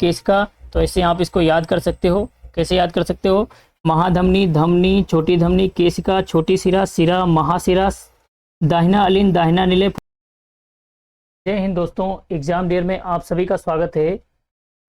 केशिका, तो ऐसे आप इसको याद कर सकते हो। कैसे याद कर सकते हो? महाधमनी, धमनी, छोटी धमनी, केशिका, छोटी सिरा, सिरा, महासिरा, दाहिना अलिंद, दाहिना निलेप। जय हिंद दोस्तों, एग्जाम डेयर में आप सभी का स्वागत है।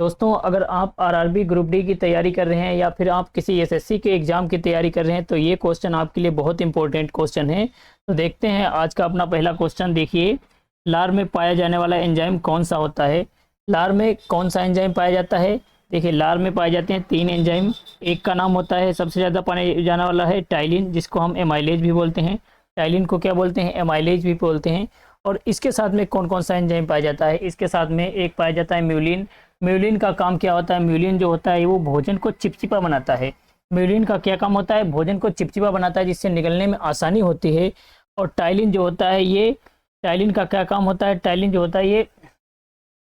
दोस्तों, अगर आप आरआरबी ग्रुप डी की तैयारी कर रहे हैं या फिर आप किसी एसएससी के एग्जाम की तैयारी कर रहे हैं तो ये क्वेश्चन आपके लिए बहुत इंपॉर्टेंट क्वेश्चन है। तो देखते हैं आज का अपना पहला क्वेश्चन। देखिए, लार में पाया जाने वाला एंजाइम कौन सा होता है? लार में कौन सा एंजाइम पाया जाता है? देखिए, लार में पाए जाते हैं 3 एंजाइम। एक का नाम होता है, सबसे ज़्यादा पाया जाने वाला है टाइलिन, जिसको हम एमाइलेज भी बोलते हैं। टाइलिन को क्या बोलते हैं? एमाइलेज भी बोलते हैं। और इसके साथ में कौन कौन सा एंजाइम पाया जाता है? इसके साथ में एक पाया जाता है म्यूलिन। म्यूलिन का काम क्या होता है? म्यूलिन जो होता है वो भोजन को चिपचिपा बनाता है। म्यूलिन का क्या काम होता है? भोजन को चिपचिपा बनाता है, जिससे निगलने में आसानी होती है। और टाइलिन जो होता है, ये टाइलिन का क्या काम होता है? टाइलिन जो होता है ये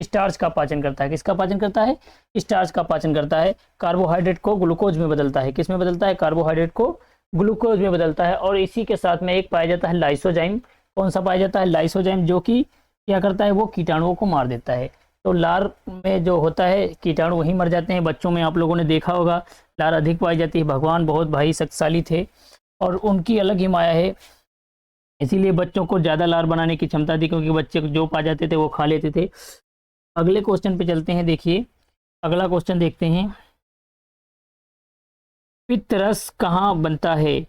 स्टार्च का पाचन करता है। किसका पाचन करता है? स्टार्च का पाचन करता है। कार्बोहाइड्रेट को ग्लूकोज में बदलता है। किस में बदलता है? कार्बोहाइड्रेट को ग्लूकोज में बदलता है। और इसी के साथ में एक पाया जाता है लाइसोजाइम। कौन सा पाया जाता है? लाइसोजाइम, जो कि क्या करता है? वो कीटाणुओं को मार देता है। तो लार में जो होता है कीटाणु वहीं मर जाते हैं। बच्चों में आप लोगों ने देखा होगा लार अधिक पाई जाती है। भगवान बहुत भाई शक्तिशाली थे और उनकी अलग ही माया है, इसीलिए बच्चों को ज़्यादा लार बनाने की क्षमता थी, क्योंकि बच्चे जो पा जाते थे वो खा लेते थे। अगले क्वेश्चन पे चलते हैं। देखिए, अगला क्वेश्चन देखते हैं। पित्त रस कहाँ बनता है?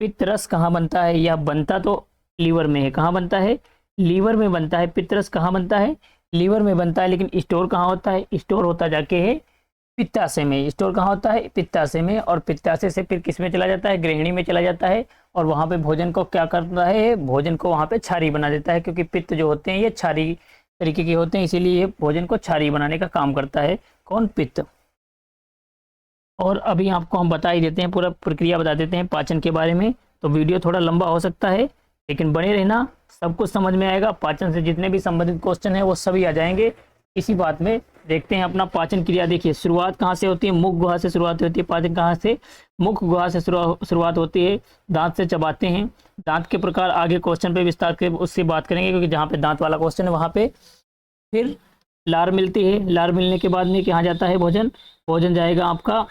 पित्त रस कहाँ बनता है? या बनता तो लीवर में है। कहाँ बनता है? लीवर में बनता है। पित्त रस कहाँ बनता है? लीवर में बनता है। लेकिन स्टोर कहाँ होता है? स्टोर होता जाके है पित्ताशय में। स्टोर कहाँ होता है? पित्ताशय में। और पित्ताशय से फिर किस में चला जाता है? गृहिणी में चला जाता है। और वहाँ पे भोजन को क्या करता है? भोजन को वहाँ पे क्षारी बना देता है, क्योंकि पित्त जो होते हैं ये क्षारी तरीके के होते हैं, इसीलिए ये भोजन को क्षारी बनाने का काम करता है। कौन? पित्त। और अभी आपको हम बता ही देते हैं, पूरा प्रक्रिया बता देते हैं पाचन के बारे में। तो वीडियो थोड़ा लंबा हो सकता है, लेकिन बने रहना, सब कुछ समझ में आएगा। पाचन से जितने भी संबंधित क्वेश्चन है वो सभी आ जाएंगे इसी बात में। देखते हैं अपना पाचन क्रिया। देखिए, शुरुआत कहाँ से होती है? मुख गुहा से शुरुआत होती है। पाचन कहाँ से? मुख गुहा से शुरुआत होती है। दांत से चबाते हैं। दांत के प्रकार आगे क्वेश्चन पे विस्तार के उससे बात करेंगे, क्योंकि जहाँ पे दांत वाला क्वेश्चन है वहाँ पे फिर लार मिलती है। लार मिलने के बाद में कहाँ जाता है भोजन? भोजन जाएगा आपका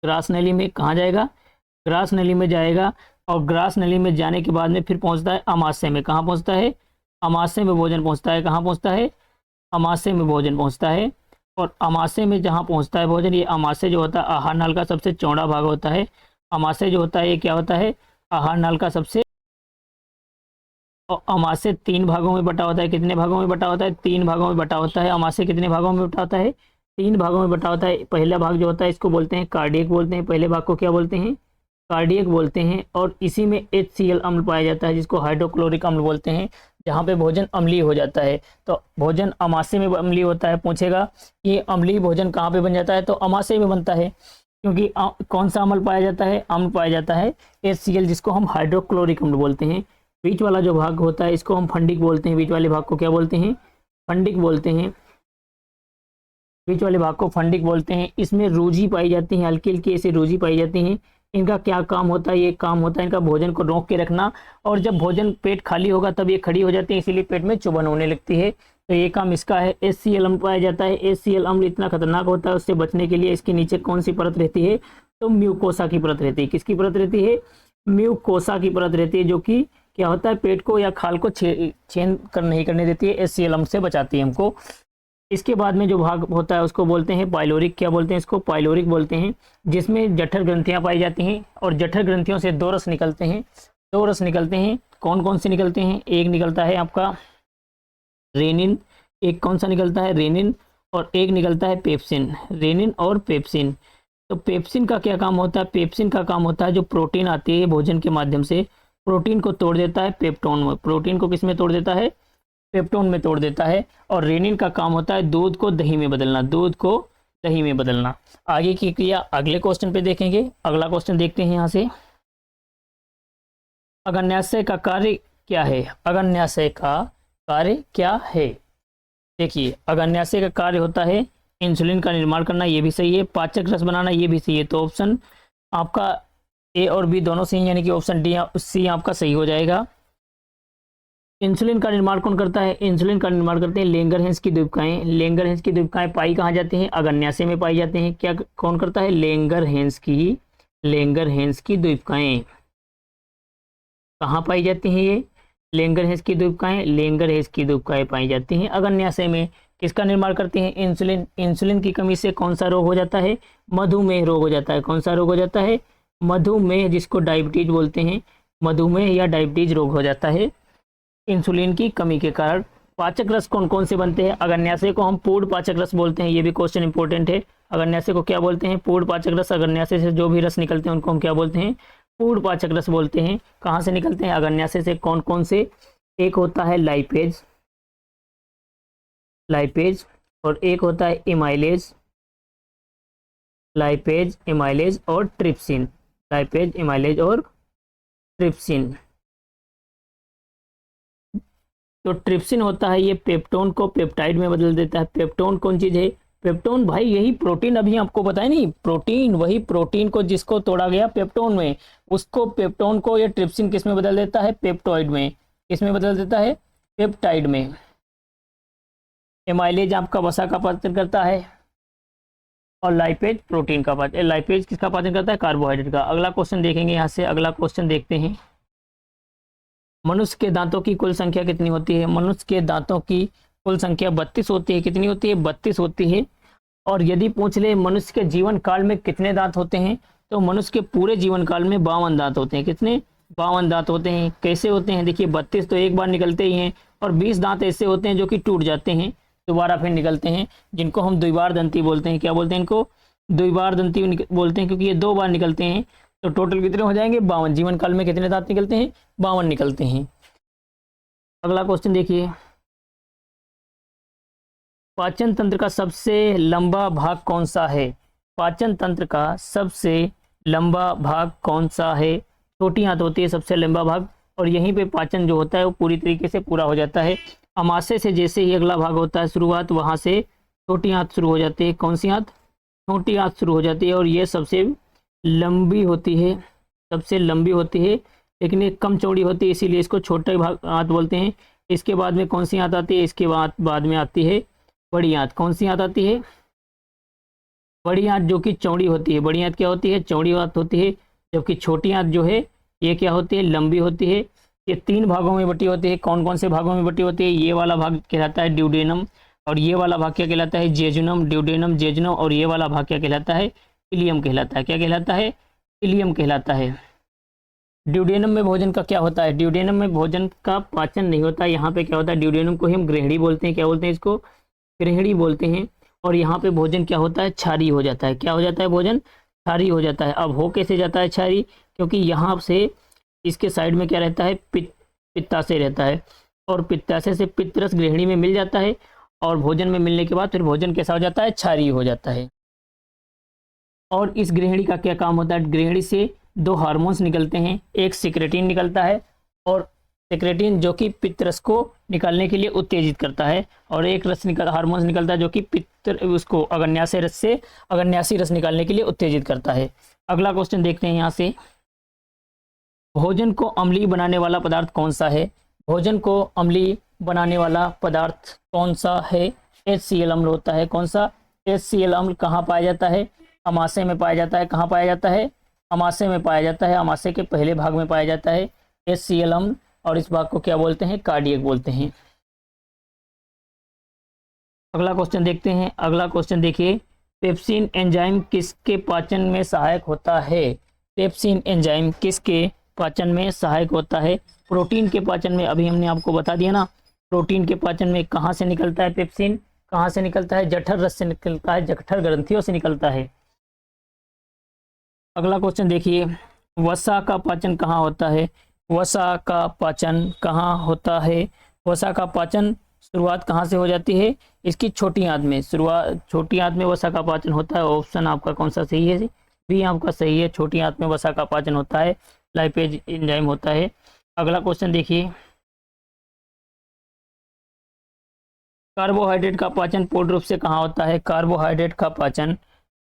ग्रास नली में। कहाँ जाएगा? ग्रास नली में जाएगा। और ग्रास नली में जाने के बाद में फिर पहुंचता है अमाशय में। कहाँ पहुंचता है? अमाशय में भोजन पहुंचता है। कहाँ पहुंचता है? अमाशय में भोजन पहुंचता है। और अमाशय में जहाँ पहुंचता है भोजन, ये अमाशय जो होता है आहार नाल का सबसे चौड़ा भाग होता है। अमाशय जो होता है ये क्या होता है? आहार नाल का सबसे। और अमाशय 3 भागों में बटा होता है। कितने भागों में बटा होता है? 3 भागों में बटा होता है। अमाशय कितने भागों में बटा होता है? 3 भागों में बटा होता है। पहला भाग जो होता है इसको बोलते हैं कार्डियक बोलते हैं। पहले भाग को क्या बोलते हैं? कार्डियक बोलते हैं। और इसी में HCl अम्ल पाया जाता है, जिसको हाइड्रोक्लोरिक अम्ल बोलते हैं, जहाँ पे भोजन अम्लीय हो जाता है। तो भोजन अमाशय में अम्लीय होता है। पूछेगा कि अम्लीय भोजन कहाँ पे बन जाता है? तो अमाशय में बनता है, क्योंकि कौन सा अम्ल पाया जाता है? अम्ल पाया जाता है HCl, जिसको हम हाइड्रोक्लोरिक अम्ल बोलते हैं। बीच वाला जो भाग होता है इसको हम फंडिक बोलते हैं। बीच वाले भाग को क्या बोलते हैं? फंडिक बोलते हैं। बीच वाले भाग को फंडिक बोलते हैं। इसमें रूजी पाई जाती है, हल्की हल्की ऐसे रूजी पाई जाती हैं। इनका क्या काम होता है? ये काम होता है इनका भोजन को रोक के रखना। और जब भोजन पेट खाली होगा तब ये खड़ी हो जाती है, इसीलिए पेट में चुभन होने लगती है। तो ये काम इसका है। HCl अम्ल पाया जाता है। HCl अम्ल इतना खतरनाक होता है, उससे बचने के लिए इसके नीचे कौन सी परत रहती है? तो म्यूकोसा की परत रहती है। किसकी परत रहती है? म्यूकोसा की परत रहती है, जो कि क्या होता है? पेट को या खाल को छेद नहीं करने देती है। HCl अम्ल से बचाती है हमको। इसके बाद में जो भाग होता है उसको बोलते हैं पाइलोरिक। क्या बोलते हैं इसको? पाइलोरिक बोलते हैं, जिसमें जठर ग्रंथियां पाई जाती हैं। और जठर ग्रंथियों से 2 रस निकलते हैं। 2 रस निकलते हैं। कौन कौन से निकलते हैं? एक निकलता है आपका रेनिन। एक कौन सा निकलता है? रेनिन। और एक निकलता है पेप्सिन। रेनिन और पेप्सिन। तो पेप्सिन का क्या काम होता है? पेप्सिन का काम होता है जो प्रोटीन आती है भोजन के माध्यम से, प्रोटीन को तोड़ देता है पेप्टोन में। प्रोटीन को किस में तोड़ देता है? पेप्टोन में तोड़ देता है। और रेनिन का काम होता है दूध को दही में बदलना। दूध को दही में बदलना। आगे की क्रिया अगले क्वेश्चन पे देखेंगे। अगला क्वेश्चन देखते हैं यहाँ से। अग्न्याशय का कार्य क्या है? अग्न्याशय का कार्य क्या है? देखिए, अग्न्याशय का कार्य होता है इंसुलिन का निर्माण करना, ये भी सही है। पाचक रस बनाना, ये भी सही है। तो ऑप्शन आपका A और B दोनों सही, यानी कि ऑप्शन D C आपका सही हो जाएगा। इंसुलिन का निर्माण कौन करता है? इंसुलिन का निर्माण करते हैं लेंगरहैंस की द्वीपकाएं। लेंगरहैंस की द्वीपकाएं पाई कहाँ जाती हैं? अग्न्याशय में पाई जाते हैं। क्या कौन करता है? लेंगरहैंस की द्वीपकाएं कहाँ पाई जाती हैं? ये लेंगरहैंस की द्वीपकाएं पाई जाती हैं अग्न्याशय में। किसका निर्माण करती हैं? इंसुलिन। इंसुलिन की कमी से कौन सा रोग हो जाता है? मधुमेह रोग हो जाता है। कौन सा रोग हो जाता है? मधुमेह, जिसको डायबिटीज बोलते हैं। मधुमेह या डायबिटीज रोग हो जाता है इंसुलिन की कमी के कारण। पाचक रस कौन कौन से बनते हैं? अग्न्याशय को हम पूर्ण पाचक रस बोलते हैं। ये भी क्वेश्चन इंपॉर्टेंट है। अग्न्याशय को क्या बोलते हैं? पूर्ण पाचक रस। अग्न्याशय से जो भी रस निकलते हैं उनको हम क्या बोलते हैं? पूर्ण पाचक रस बोलते हैं। कहाँ से निकलते हैं? अग्न्याशय से। कौन कौन से? एक होता है लाइपेज और एक होता है एमाइलेज। लाइपेज, एमाइलेज और ट्रिप्सिन। लाइपेज, एमाइलेज और ट्रिप्सिन। तो ट्रिप्सिन होता है, ये पेप्टोन को पेप्टाइड में बदल देता है। पेप्टोन कौन चीज है? पेप्टोन भाई यही प्रोटीन, अभी आपको बताया नहीं, प्रोटीन, वही प्रोटीन को जिसको तोड़ा गया पेप्टोन में, उसको पेप्टोन को ये ट्रिप्सिन किस में बदल देता है? पेप्टोइड में। किस में बदल देता है? पेप्टाइड में। एमाइलेज आपका वसा का पाचन करता है और लाइपेज प्रोटीन का पाचन। लाइपेज किसका पाचन करता है? कार्बोहाइड्रेट का। अगला क्वेश्चन देखेंगे, यहाँ से अगला क्वेश्चन देखते हैं। मनुष्य के दांतों की कुल संख्या कितनी होती है? मनुष्य के दांतों की कुल संख्या 32 होती है। कितनी होती है? 32 होती है। और यदि पूछ ले मनुष्य के जीवन काल में कितने दांत होते हैं, तो मनुष्य के पूरे जीवन काल में 52 दांत होते हैं। कितने? 52 दांत होते हैं। कैसे होते हैं? देखिए 32 तो एक बार निकलते ही हैं, और 20 दांत ऐसे होते हैं जो कि टूट जाते हैं, दोबारा फिर निकलते हैं, जिनको हम द्विबार दंती बोलते हैं। क्या बोलते हैं इनको? द्विबार दंती बोलते हैं, क्योंकि ये 2 बार निकलते हैं। तो टोटल कितने हो जाएंगे? 52। जीवन काल में कितने दांत निकलते हैं? 52 निकलते हैं। अगला क्वेश्चन देखिए, पाचन तंत्र का सबसे लंबा भाग कौन सा है? पाचन तंत्र का सबसे लंबा भाग कौन सा है? छोटी आंत होती है सबसे लंबा भाग, और यहीं पे पाचन जो होता है वो पूरी तरीके से पूरा हो जाता है। अमाशय से जैसे ही अगला भाग होता है शुरुआत, वहां से छोटी आंत शुरू हो जाती है। कौन सी आंत? छोटी आंत शुरू हो जाती है, और ये सबसे लंबी होती है। सबसे लंबी होती है, लेकिन ये कम चौड़ी होती है, इसीलिए इसको छोटे भाग आंत बोलते हैं। इसके बाद में कौन सी आंत आती है? इसके बाद में आती है बड़ी आंत। कौन सी आंत आती है? बड़ी आंत, जो कि चौड़ी होती है। बड़ी आंत क्या होती है? चौड़ी आंत होती है। जबकि छोटी आंत जो है ये क्या होती है? लंबी होती है। ये 3 भागों में बटी होती है। कौन कौन से भागों में बटी होती है? ये वाला भाग कहलाता है ड्यूडेनम, और ये वाला भाग क्या कहलाता है? जेजुनम। ड्यूडेनम, जेजुनम, और ये वाला भाग क्या कहलाता है? इलियम कहलाता है। क्या कहलाता है? इलियम कहलाता है। ड्यूडेनम में भोजन का क्या होता है? ड्यूडेनम में भोजन का पाचन नहीं होता। यहाँ पे क्या होता है? ड्यूडेनम को ही हम गृहिणी बोलते हैं। क्या बोलते हैं इसको? गृहिणी बोलते हैं। और यहाँ पे भोजन क्या होता है? क्षारी हो जाता है। क्या हो जाता है? भोजन क्षारी हो जाता है। अब हो कैसे जाता है क्षारी? क्योंकि यहाँ से इसके साइड में क्या रहता है? पित्ताशय रहता है, और पित्ताशय से पित्तरस गृहिणी में मिल जाता है, और भोजन में मिलने के बाद फिर भोजन कैसा हो जाता है? क्षारी हो जाता है। और इस गृहिणी का क्या काम होता है? गृहिणी से 2 हार्मोन्स निकलते हैं। एक सिक्रेटिन निकलता है, और सिक्रेटिन जो कि पित्तरस को निकालने के लिए उत्तेजित करता है, और एक हार्मोन्स निकलता है जो कि उसको अग्न्याशी रस निकालने के लिए उत्तेजित करता है। अगला क्वेश्चन देखते हैं यहाँ से, भोजन को अम्लीय बनाने वाला पदार्थ कौन सा है? भोजन को अम्लीय बनाने वाला पदार्थ कौन सा है? HCl अम्ल होता है। कौन सा? HCl अम्ल कहाँ पाया जाता है? अमाशय में पाया जाता है। कहाँ पाया जाता है? अमाशय में पाया जाता है। अमाशय के पहले भाग में पाया जाता है HCl अम्ल, और इस भाग को क्या बोलते हैं? कार्डियक बोलते हैं। अगला क्वेश्चन देखते हैं। अगला क्वेश्चन देखिए, पेप्सिन एंजाइम किसके पाचन में सहायक होता है? पेप्सिन एंजाइम किसके पाचन में सहायक होता है? प्रोटीन के पाचन में। अभी हमने आपको बता दिया ना, प्रोटीन के पाचन में कहाँ से निकलता है पेप्सिन? कहाँ से निकलता है? जठर रस से निकलता है, जठर ग्रंथियों से निकलता है। अगला क्वेश्चन देखिए, वसा का पाचन कहाँ होता है? वसा का पाचन कहाँ होता है? वसा का पाचन शुरुआत कहाँ से हो जाती है? इसकी छोटी आंत में। शुरुआत छोटी आंत में वसा का पाचन होता है। ऑप्शन आपका कौन सा सही है? बी आपका सही है। छोटी आंत में वसा का पाचन होता है, लाइपेज एंजाइम होता है। अगला क्वेश्चन देखिए, कार्बोहाइड्रेट का पाचन पूर्ण रूप से कहाँ होता है? कार्बोहाइड्रेट का पाचन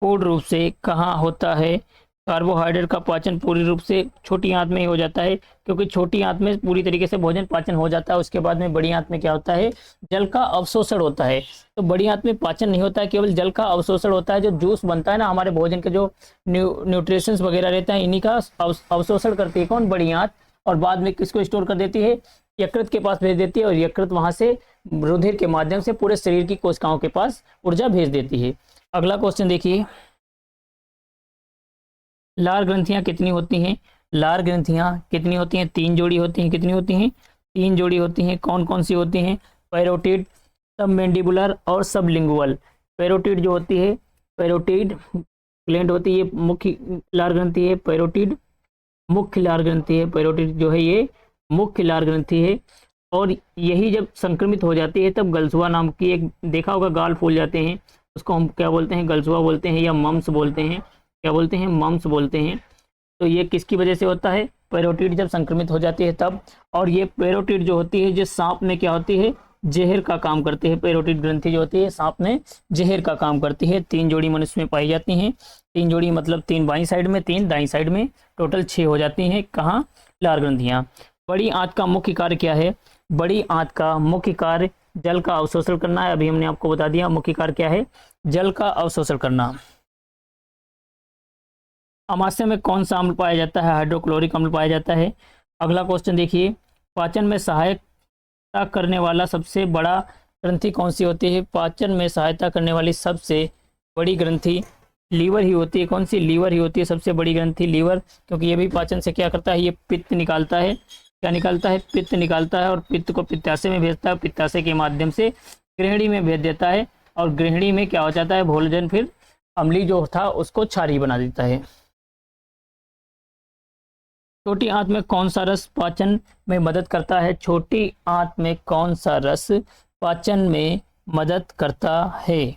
पूर्ण रूप से कहाँ होता है? कार्बोहाइड्रेट का पाचन पूरी रूप से छोटी आंत में ही हो जाता है, क्योंकि छोटी आंत में पूरी तरीके से भोजन पाचन हो जाता है। उसके बाद में बड़ी आंत में क्या होता है, जल का अवशोषण होता है। तो बड़ी आंत में पाचन नहीं होता है, केवल जल का अवशोषण होता है। जो जूस बनता है ना हमारे भोजन के, जो न्यूट्रिशंस वगैरह रहते हैं, इन्हीं का अवशोषण करती है कौन, बड़ी आंत। और बाद में किसको स्टोर कर देती है, यकृत के पास भेज देती है, और यकृत वहां से रुधिर के माध्यम से पूरे शरीर की कोशिकाओं के पास ऊर्जा भेज देती है। अगला क्वेश्चन देखिए, लार ग्रंथियां कितनी होती हैं। लार ग्रंथियां कितनी होती हैं, 3 जोड़ी होती हैं। कितनी होती हैं, 3 जोड़ी होती हैं। कौन कौन सी होती हैं, पैरोटिड, सब मैंडिबुलर और सब लिंगुअल। पैरोटिड जो होती है, पैरोटिड ग्लैंड होती है, मुख्य लार ग्रंथि है। पैरोटिड मुख्य लार ग्रंथि है। पैरोटिड जो है ये मुख्य लार ग्रंथि है। और यही जब संक्रमित हो जाती है तब गलसुआ नाम की एक, देखा होगा गाल फूल जाते हैं, उसको हम क्या बोलते हैं, गलसुआ बोलते हैं या मम्स बोलते हैं। क्या बोलते हैं, मम्स बोलते हैं। तो ये किसकी वजह से होता है, पैरोटिड जब संक्रमित हो जाती है तब। और ये पैरोटिड जो होती है, जो सांप में क्या होती है, जहर का काम करती है। पैरोटिड ग्रंथि जो होती है सांप में जहर का काम करती है। 3 जोड़ी मनुष्य में पाई जाती हैं। 3 जोड़ी मतलब 3 बाईं साइड में, 3 दाईं साइड में, टोटल 6 हो जाती हैं। कहाँ, लार ग्रंथियां। बड़ी आंत का मुख्य कार्य क्या है, बड़ी आंत का मुख्य कार्य जल का अवशोषण करना है। अभी हमने आपको बता दिया मुख्य कार्य क्या है, जल का अवशोषण करना। अमाशय में कौन सा अम्ल पाया जाता है, हाइड्रोक्लोरिक अम्ल पाया जाता है। अगला क्वेश्चन देखिए, पाचन में सहायता करने वाला सबसे बड़ा ग्रंथि कौन सी होती है। पाचन में सहायता करने वाली सबसे बड़ी ग्रंथि लीवर ही होती है। कौन सी, लीवर ही होती है सबसे बड़ी ग्रंथि, लीवर। क्योंकि ये भी पाचन से क्या करता है, ये पित्त निकालता है। क्या निकालता है, पित्त निकालता है। और पित्त को पित्ताशय में भेजता है, पित्ताशय के माध्यम से गृहिणी में भेज देता है। और गृहिणी में क्या हो जाता है, भोजन फिर अम्लीय जो था उसको क्षारीय बना देता है। छोटी आंत में कौन सा रस पाचन में मदद करता है। छोटी आंत में कौन सा रस पाचन में मदद करता है।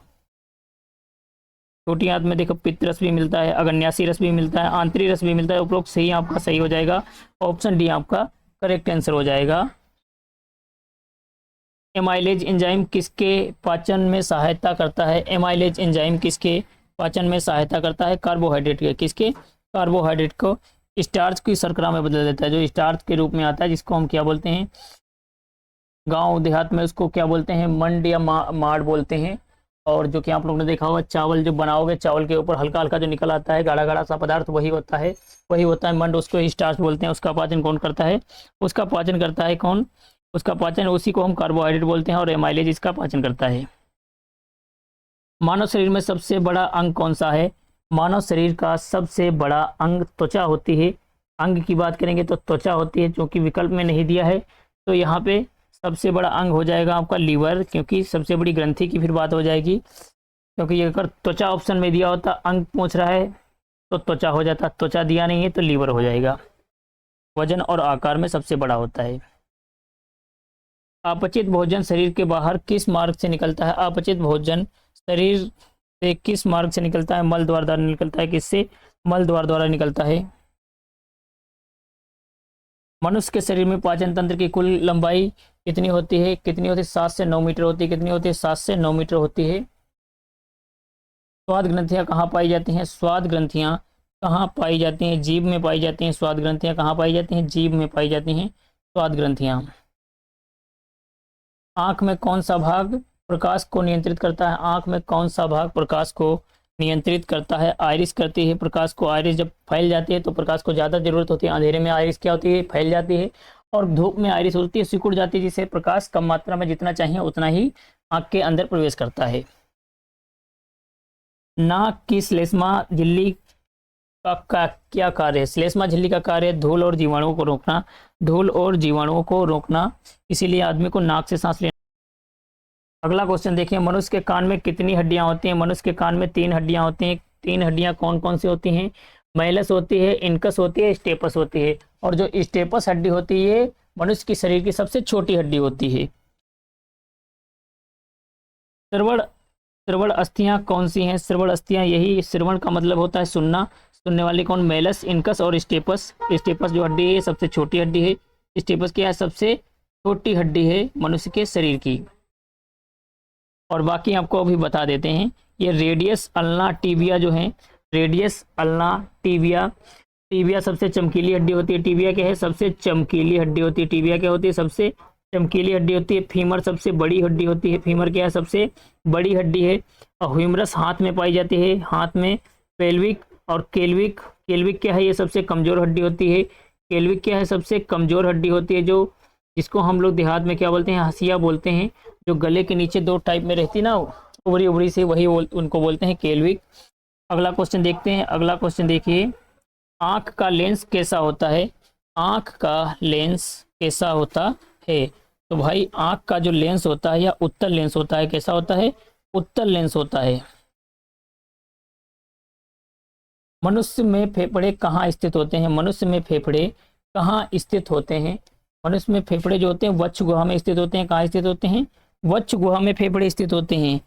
छोटी आंत में देखो पित्त रस भी मिलता है, अग्न्यासी रस भी मिलता है, आंतरिक रस भी मिलता है। उपरोक्त सही आपका सही हो जाएगा, ऑप्शन डी आपका करेक्ट आंसर हो जाएगा। एमाइलेज एंजाइम किसके पाचन में सहायता करता है। एमाइलेज एंजाइम किसके पाचन में सहायता करता है, कार्बोहाइड्रेट के। किसके, कार्बोहाइड्रेट को स्टार्च की शर्करा में बदल देता है, जो स्टार्च के रूप में आता है, जिसको हम क्या बोलते हैं, गांव देहात में उसको क्या बोलते हैं, मंड या माड़ बोलते हैं। और जो कि आप लोगों ने देखा होगा, चावल जो बनाओगे, चावल के ऊपर हल्का हल्का जो निकल आता है गाढ़ा गाढ़ा सा पदार्थ, वही होता है मंड, उसको ही स्टार्च बोलते हैं। उसका पाचन कौन करता है, उसका पाचन करता है कौन, उसका पाचन, उसी को हम कार्बोहाइड्रेट बोलते हैं। और एमाइलेज इसका पाचन करता है। मानव शरीर में सबसे बड़ा अंग कौन सा है। मानव शरीर का सबसे बड़ा अंग त्वचा होती है। अंग की बात करेंगे तो त्वचा होती है, जो कि विकल्प में नहीं दिया है। तो यहाँ पे सबसे बड़ा अंग हो जाएगा आपका लीवर, क्योंकि सबसे बड़ी ग्रंथि की फिर बात हो जाएगी। क्योंकि अगर त्वचा ऑप्शन में दिया होता, अंग पूछ रहा है तो त्वचा हो जाता, त्वचा दिया नहीं है तो लीवर हो जाएगा। वजन और आकार में सबसे बड़ा होता है। अपचित भोजन शरीर के बाहर किस मार्ग से निकलता है। अपचित भोजन शरीर से किस मार्ग से निकलता है, मल द्वार निकलता है। किससे, मल द्वार द्वारा निकलता है। मनुष्य के शरीर में पाचन तंत्र की कुल लंबाई कितनी होती है, 7 से 9 मीटर होती है। कितनी होती है, 7 से 9 मीटर होती है। स्वाद ग्रंथियां कहाँ पाई जाती हैं, स्वाद ग्रंथियां कहाँ पाई जाती हैं, जीभ में पाई जाती हैं। स्वाद ग्रंथियां कहाँ पाई जाती हैं, जीभ में पाई जाती हैं स्वाद ग्रंथियां। आंख में कौन सा भाग प्रकाश को नियंत्रित करता है। आंख में कौन सा भाग प्रकाश को नियंत्रित करता है। आयरिस करती है प्रकाश को। आयरिस जब फैल जाती है तो प्रकाश को ज़्यादा जरूरत होती है। अंधेरे में आयरिस क्या होती है, फैल जाती है। और धूप में आयरिस होती है, सिकुड़ जाती है, जिससे प्रकाश कम मात्रा में जितना चाहिए उतना ही आंख के अंदर प्रवेश करता है। नाक की श्लेष्मा झिल्ली का क्या कार्य है। श्लेष्मा झिल्ली का कार्य धूल और जीवाणुओं को रोकना, धूल और जीवाणुओं को रोकना, इसीलिए आदमी को नाक से सांस लेना। अगला क्वेश्चन देखिए, मनुष्य के कान में कितनी हड्डियां होती हैं। मनुष्य के कान में 3 हड्डियां होती हैं। 3 हड्डियां कौन कौन सी होती हैं, मैलस होती है, इनकस होती है, स्टेपस होती है। और जो स्टेपस हड्डी होती है मनुष्य के शरीर की सबसे छोटी हड्डी होती है। श्रवण श्रवण अस्थियां कौन सी हैं। श्रवण अस्थियां, यही श्रवण का मतलब होता है सुनना, सुनने वाले कौन, मैलस, इनकस और स्टेपस। स्टेपस जो हड्डी है सबसे छोटी हड्डी है। स्टेपस क्या है, सबसे छोटी हड्डी है मनुष्य के शरीर की। और बाकी आपको अभी बता देते हैं, ये रेडियस अल्ना टिबिया जो है, रेडियस, अल्ना, टीबिया। टीबिया सबसे चमकीली हड्डी होती है। टीबिया क्या है? सबसे चमकीली हड्डी होती है। टीबिया क्या होती है? सबसे चमकीली हड्डी होती है। फीमर सबसे बड़ी हड्डी होती है। फीमर क्या है? सबसे बड़ी हड्डी है। और ह्यूमरस हाथ में पाई जाती है, हाथ में। पेल्विक और केल्विक, केल्विक क्या है? ये सबसे कमजोर हड्डी होती है। केल्विक क्या है? सबसे कमजोर हड्डी होती है, जो जिसको हम लोग देहात में क्या बोलते हैं? हंसिया बोलते हैं। जो गले के नीचे दो टाइप में रहती ना, उबरी उबरी से, वही उनको बोलते हैं केल्विक। अगला क्वेश्चन देखते हैं। अगला क्वेश्चन देखिए, आंख का लेंस कैसा होता है? आंख का लेंस कैसा होता है? तो भाई आंख का जो लेंस होता है या उत्तल लेंस होता है, कैसा होता है? उत्तल लेंस होता है। मनुष्य में फेफड़े कहाँ स्थित होते हैं? मनुष्य में फेफड़े कहाँ स्थित होते हैं? मनुष्य में फेफड़े जो होते हैं वक्ष गुहा में स्थित होते हैं। कहाँ स्थित होते हैं? वक्ष गुहा में फेफड़े स्थित होते हैं।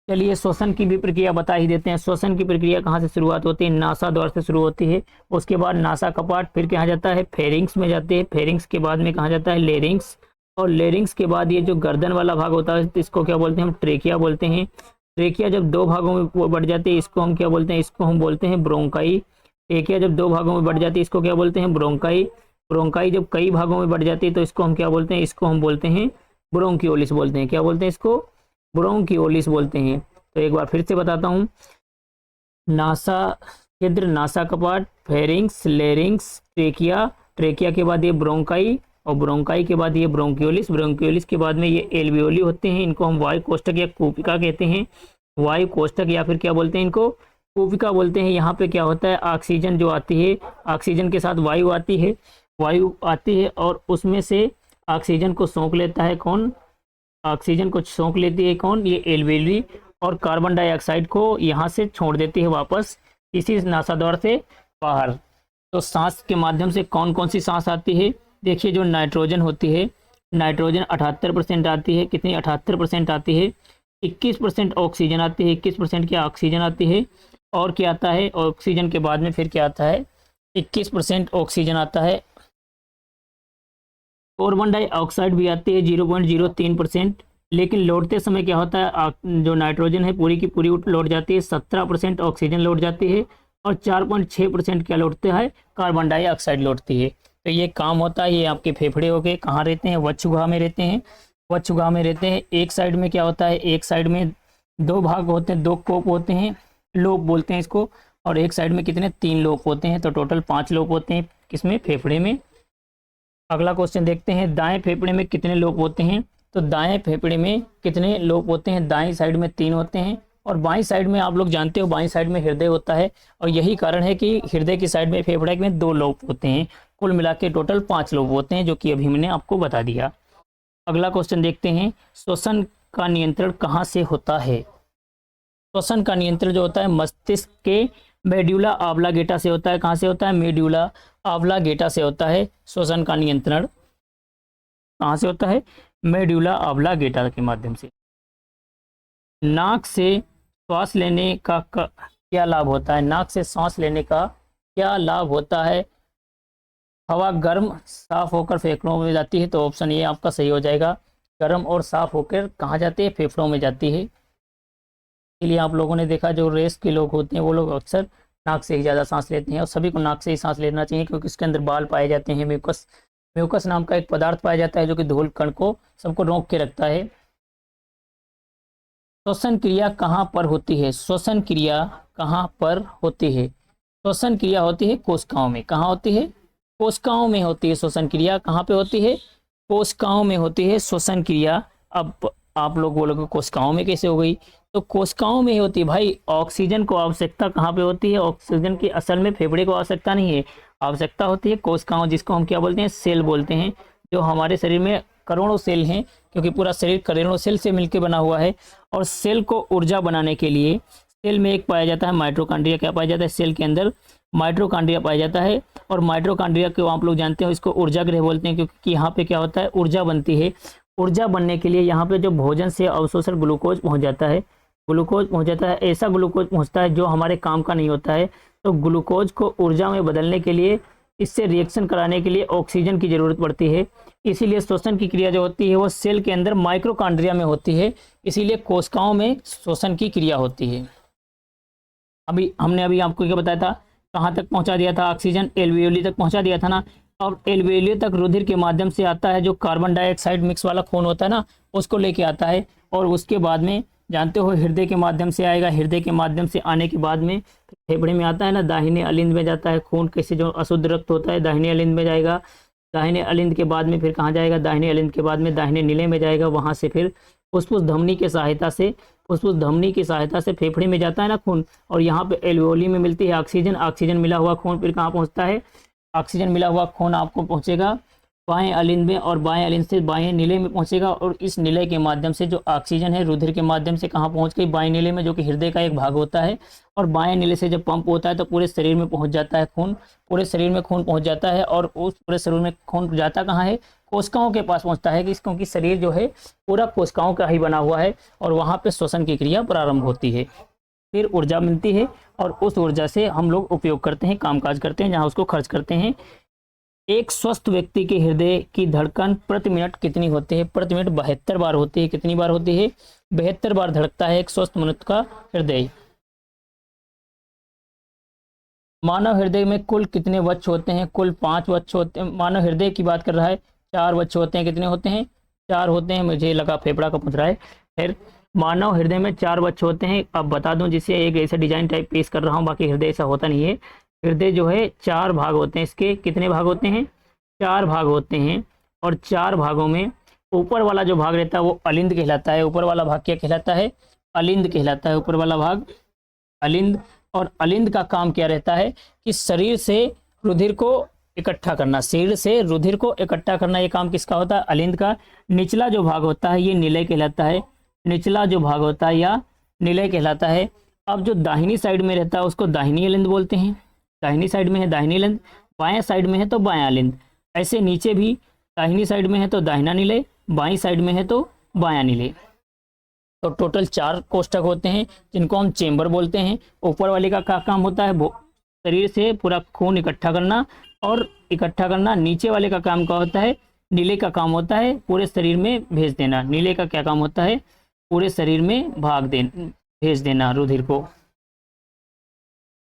चलिए श्वसन की भी प्रक्रिया बता ही देते हैं। श्वसन की प्रक्रिया कहाँ से शुरुआत होती है? नासा द्वार से शुरू होती है। उसके बाद नासा कपाट, फिर कहाँ जाता है? फेरिंग्स में जाते हैं। फेरिंग्स के बाद में कहाँ जाता है? लेरिंग्स। और लेरिंग्स के बाद ये जो गर्दन वाला भाग होता है, इसको क्या बोलते हैं? हम ट्रेकिया बोलते हैं। ट्रेकिया जब दो भागों में वो बढ़ जाती है, इसको हम क्या बोलते हैं? इसको हम बोलते हैं ब्रोंकाई। ट्रेकिया जब दो भागों में बढ़ जाती है, इसको क्या बोलते हैं? ब्रोंकाई। ब्रोंकाई जब कई भागों में बढ़ जाती है, तो इसको हम क्या बोलते हैं? इसको हम बोलते हैं ब्रोंकियोलिस बोलते हैं। क्या बोलते हैं इसको? ब्रोंकियोलिस बोलते हैं। तो एक बार फिर से बताता हूँ, नासा छिद्र, नासा कपाट, फेरिंग्स, लेरिंग्स, ट्रेकिया, ट्रेकिया के बाद ये ब्रोंकाई, और ब्रोंकाई के बाद ये ब्रोंकियोलिस, ब्रोंकियोलिस के बाद में ये एल्वियोली होते हैं। इनको हम वायु कोष्ठक या कूपिका कहते हैं। वायु कोष्ठक या फिर क्या बोलते हैं? इनको कूपिका बोलते हैं। यहाँ पे क्या होता है? ऑक्सीजन जो आती है, ऑक्सीजन के साथ वायु आती है, वायु आती है और उसमें से ऑक्सीजन को सोख लेता है कौन? ऑक्सीजन को सोख लेती है कौन? ये एल्वियोली। और कार्बन डाइऑक्साइड को यहाँ से छोड़ देती है वापस इसी नासाद्वार से बाहर। तो सांस के माध्यम से कौन कौन सी सांस आती है? देखिए, जो नाइट्रोजन होती है, नाइट्रोजन 78% आती है। कितनी? 78% आती है। 21% ऑक्सीजन आती है। 21% क्या? ऑक्सीजन आती है। और क्या आता है? ऑक्सीजन के बाद में फिर क्या आता है? 21% ऑक्सीजन आता है। कार्बन डाइऑक्साइड भी आती है 0.03%। लेकिन लौटते समय क्या होता है? जो नाइट्रोजन है पूरी की पूरी लौट जाती है। 17% ऑक्सीजन लौट जाती है और 4.6% क्या लौटता है? कार्बन डाइऑक्साइड लौटती है। तो ये काम होता है। ये आपके फेफड़े हो गए, कहाँ रहते हैं? वक्ष गुहा में रहते हैं। वक्ष गुहा में रहते हैं। एक साइड में क्या होता है? एक साइड में दो भाग होते हैं, दो कोप होते हैं, लोब बोलते हैं इसको। और एक साइड में कितने? 3 लोब होते हैं। तो टोटल 5 लोब होते हैं। किसमें? फेफड़े में। अगला क्वेश्चन देखते हैं, दाएं फेफड़े में कितने लोब होते हैं? तो दाएं फेफड़े में कितने लोब होते हैं? दाएं साइड में 3 होते हैं और बाईं साइड में आप लोग जानते हो बाईं साइड में हृदय होता है। और यही कारण है कि हृदय की साइड में फेफड़े में 2 लोब होते हैं। कुल मिला के टोटल 5 लोब होते हैं, जो कि अभी मैंने आपको बता दिया। अगला क्वेश्चन देखते हैं, श्वसन का नियंत्रण कहाँ से होता है? श्वसन का नियंत्रण जो होता है मस्तिष्क के मेड्यूला ऑब्लांगेटा से होता है। कहाँ से होता है? मेड्यूला ऑब्लांगेटा से होता है। श्वसन का नियंत्रण कहाँ से होता है? मेड्यूला ऑब्लांगेटा के माध्यम से। नाक से श्वास लेने का क्या लाभ होता है? नाक से सांस लेने का क्या लाभ होता है? हवा गर्म साफ होकर फेफड़ों में जाती है। तो ऑप्शन ये आपका सही हो जाएगा। गर्म और साफ होकर कहाँ जाती है? फेफड़ों में जाती है। इसलिए आप लोगों ने देखा, जो रेस के लोग होते हैं वो लोग अक्सर नाक से ही ज़्यादा सांस लेते हैं। और सभी को नाक से ही सांस लेना चाहिए, क्योंकि इसके अंदर बाल पाए जाते हैं। म्यूकस, म्यूकस नाम का एक पदार्थ पाया जाता है, जो कि धूल कण को सबको रोक के रखता है। श्वसन क्रिया कहाँ पर होती है? श्वसन क्रिया कहाँ पर होती है? श्वसन क्रिया होती है कोशिकाओं में। कहाँ होती है? कोशिकाओं में होती है श्वसन क्रिया। कहाँ पे होती है? कोशिकाओं में होती है श्वसन क्रिया। अब आप लोग बोलोगे कोशिकाओं में कैसे हो गई? तो कोशिकाओं में ही होती है भाई। ऑक्सीजन को आवश्यकता कहाँ पे होती है? ऑक्सीजन की असल में फेफड़े को आवश्यकता नहीं है, आवश्यकता होती है कोशिकाओं, जिसको हम क्या बोलते हैं? सेल बोलते हैं। जो हमारे शरीर में करोड़ों सेल हैं, क्योंकि पूरा शरीर करोड़ों सेल से मिलकर बना हुआ है। और सेल को ऊर्जा बनाने के लिए सेल में एक पाया जाता है माइटोकॉन्ड्रिया। क्या पाया जाता है? सेल के अंदर माइटोकॉन्ड्रिया पाया जाता है। और माइटोकॉन्ड्रिया को आप लोग जानते हो, इसको ऊर्जा गृह बोलते हैं, क्योंकि यहाँ पे क्या होता है? ऊर्जा बनती है। ऊर्जा बनने के लिए यहाँ पे जो भोजन से अवशोषण ग्लूकोज पहुँच जाता है, ग्लूकोज पहुँच जाता है। ऐसा ग्लूकोज पहुँचता है जो हमारे काम का नहीं होता है। तो ग्लूकोज को ऊर्जा में बदलने के लिए, इससे रिएक्शन कराने के लिए ऑक्सीजन की ज़रूरत पड़ती है। इसीलिए श्वसन की क्रिया जो होती है वो सेल के अंदर माइटोकॉन्ड्रिया में होती है। इसीलिए कोशिकाओं में श्वसन की क्रिया होती है। हमने आपको क्या बताया था, कहाँ तक पहुंचा दिया था, ऑक्सीजन एल्वियोली तक पहुंचा दिया था ना। और एल्वियोली तक रुधिर के माध्यम से आता है, जो कार्बन डाइऑक्साइड मिक्स वाला खून होता है ना, उसको लेके आता है। और उसके बाद में जानते हो हृदय के माध्यम से आएगा। हृदय के माध्यम से आने के बाद में फेफड़े में आता है ना, दाहिने अलिंद में जाता है खून। कैसे जो अशुद्ध रक्त होता है दाहिने अलिंद में जाएगा। दाहिने अलिंद के बाद में फिर कहाँ जाएगा, दाहिने अलिंद के बाद में दाहिने नीले में जाएगा। वहाँ से फिर फुसफुस धमनी की सहायता से फेफड़े में जाता है ना खून। और यहाँ पे एल्वियोली में मिलती है ऑक्सीजन। ऑक्सीजन मिला हुआ खून फिर कहाँ पहुँचता है, ऑक्सीजन मिला हुआ खून आपको पहुँचेगा बाएं अलिंद में, और बाएं अलिंद से बाएं नीले में पहुँचेगा। और इस नीले के माध्यम से जो ऑक्सीजन है रुधिर के माध्यम से कहाँ पहुँच गई, बाएं नीले में, जो कि हृदय का एक भाग होता है। और बाएं नीले से जब पंप होता है तो पूरे शरीर में पहुँच जाता है खून। पूरे शरीर में खून पहुँच जाता है। और उस पूरे शरीर में खून जाता कहाँ है, कोशिकाओं के पास पहुँचता है, क्योंकि शरीर जो है पूरा कोशिकाओं का ही बना हुआ है। और वहाँ पर श्वसन की क्रिया प्रारंभ होती है। फिर ऊर्जा मिलती है और उस ऊर्जा से हम लोग उपयोग करते हैं, कामकाज करते हैं, जहाँ उसको खर्च करते हैं। एक स्वस्थ व्यक्ति के हृदय की धड़कन प्रति मिनट कितनी होती है, प्रति मिनट 72 बार होती है। कितनी बार होती है, 72 बार धड़कता है एक स्वस्थ मनुष्य का हृदय। मानव हृदय में कुल कितने वृक्ष होते हैं, कुल 5 वृक्ष होते हैं। मानव हृदय की बात कर रहा है, 4 वृक्ष होते हैं। कितने होते हैं, 4 होते हैं। मुझे लगा फेफड़ा का पूछ रहा है। फिर मानव हृदय में 4 वृक्ष होते हैं। अब बता दूं, जिससे एक ऐसा डिजाइन टाइप पेश कर रहा हूँ, बाकी हृदय ऐसा होता नहीं है। हृदय जो है 4 भाग होते हैं। इसके कितने भाग होते हैं, 4 भाग होते हैं। और 4 भागों में ऊपर वाला जो भाग रहता है वो अलिंद कहलाता है। ऊपर वाला भाग क्या कहलाता है, अलिंद कहलाता है। ऊपर वाला भाग अलिंद। और अलिंद का काम क्या रहता है कि शरीर से रुधिर को इकट्ठा करना, शरीर से रुधिर को इकट्ठा करना, ये काम किसका होता है, अलिंद का। निचला जो भाग होता है ये निलय कहलाता है। निचला जो भाग होता है या निलय कहलाता है। अब जो दाहिनी साइड में रहता है उसको दाहिनी अलिंद बोलते हैं। दाहिनी साइड में है दाहिनी अलिंद, बाएं साइड में है तो बायां अलिंद। ऐसे नीचे भी दाहिनी साइड में है तो दाहिना निलय, बाईं साइड में है तो बायां निलय। तो टोटल 4 कोष्ठक होते हैं जिनको हम चेंबर बोलते हैं। ऊपर वाले का क्या काम होता है, वो शरीर से पूरा खून इकट्ठा करना। नीचे वाले का काम क्या होता है, नीले का काम होता है पूरे शरीर में भेज देना। नीले का क्या काम होता है, पूरे शरीर में भेज देना रुधिर को।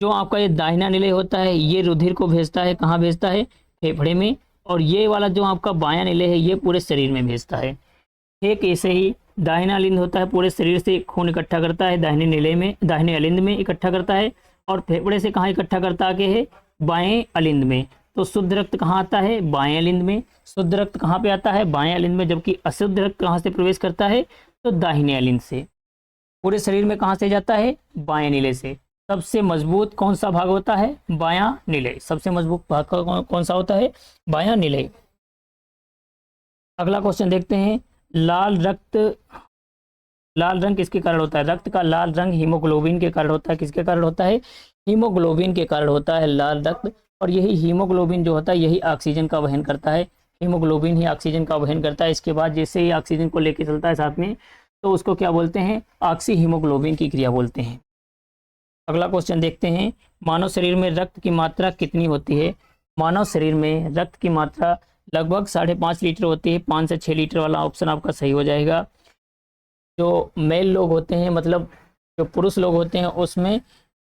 जो आपका ये दाहिना निलय होता है ये रुधिर को भेजता है, कहाँ भेजता है, फेफड़े में। और ये वाला जो आपका बायां निलय है ये पूरे शरीर में भेजता है। ठीक ऐसे ही दाहिना अलिंद होता है, पूरे शरीर से खून इकट्ठा करता है, दाहिने निलय में, दाहिने अलिंद में इकट्ठा करता है। और फेफड़े से कहाँ इकट्ठा करता के है, बाएं अलिंद में। तो शुद्ध रक्त कहाँ आता है, बाएं अलिंद में। शुद्ध रक्त कहाँ पे आता है, बाएं अलिंद में। जबकि अशुद्ध रक्त कहाँ से प्रवेश करता है, तो दाहिने अलिंद से। पूरे शरीर में कहाँ से जाता है, बाएं निलय से। सबसे मजबूत कौन सा भाग होता है, बायां निलय। सबसे मजबूत भाग कौन सा होता है, बायां निलय। अगला क्वेश्चन देखते हैं। लाल रंग किसके कारण होता है, रक्त का लाल रंग हीमोग्लोबिन के कारण होता है। किसके कारण होता है, हीमोग्लोबिन के कारण होता है लाल रक्त। और यही हीमोग्लोबिन जो होता है यही ऑक्सीजन का वहन करता है। हीमोग्लोबिन ही ऑक्सीजन का वहन करता है। इसके बाद जैसे ही ऑक्सीजन को लेकर चलता है साथ में, तो उसको क्या बोलते हैं, ऑक्सी हीमोग्लोबिन की क्रिया बोलते हैं। अगला क्वेश्चन देखते हैं। मानव शरीर में रक्त की मात्रा कितनी होती है। मानव शरीर में रक्त की मात्रा लगभग 5.5 लीटर होती है। 5 से 6 लीटर वाला ऑप्शन आपका सही हो जाएगा। जो मेल लोग होते हैं, मतलब जो पुरुष लोग होते हैं, उसमें